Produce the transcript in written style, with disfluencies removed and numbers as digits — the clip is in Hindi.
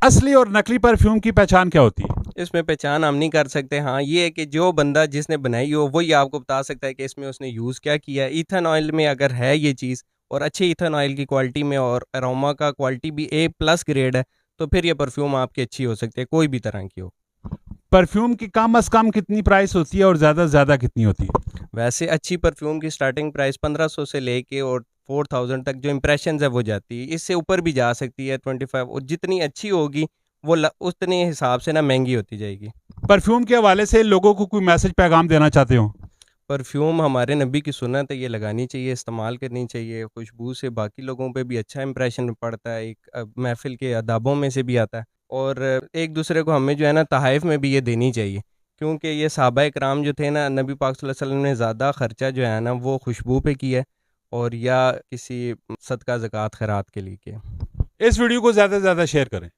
असली और नकली परफ्यूम की पहचान क्या होती है? इसमें पहचान हम नहीं कर सकते। हाँ, ये है कि जो बंदा जिसने बनाई हो वही आपको बता सकता है कि इसमें उसने यूज़ क्या किया है। ईथन ऑयल में अगर है ये चीज़ और अच्छे ईथन ऑयल की क्वालिटी में और अरोमा का क्वालिटी भी A+ ग्रेड है, तो फिर ये परफ्यूम आपकी अच्छी हो सकती है, कोई भी तरह की हो। परफ्यूम की कम से कम कितनी प्राइस होती है और ज़्यादा से ज़्यादा कितनी होती है? वैसे अच्छी परफ्यूम की स्टार्टिंग प्राइस 1500 से लेके और 4000 तक जो इम्प्रेशन है वो जाती है। इससे ऊपर भी जा सकती है 25, और जितनी अच्छी होगी वो उतने हिसाब से ना महंगी होती जाएगी। परफ्यूम के हवाले से लोगों को कोई मैसेज पैगाम देना चाहते हो? परफ्यूम हमारे नबी की सुन्नत है, ये लगानी चाहिए, इस्तेमाल करनी चाहिए। खुशबू से बाकी लोगों पे भी अच्छा इंप्रेशन पड़ता है, एक महफिल के आदाबों में से भी आता है। और एक दूसरे को हमें जो है ना तहाइफ में भी ये देनी चाहिए, क्योंकि ये सहाबा इकराम जो थे ना, नबी पाक सल्लल्लाहु अलैहि वसल्लम ने ज़्यादा खर्चा जो है ना वो खुशबू पे किया है, और या किसी सदका ज़कात खैरात के लिए किया। इस वीडियो को ज़्यादा से ज़्यादा शेयर करें।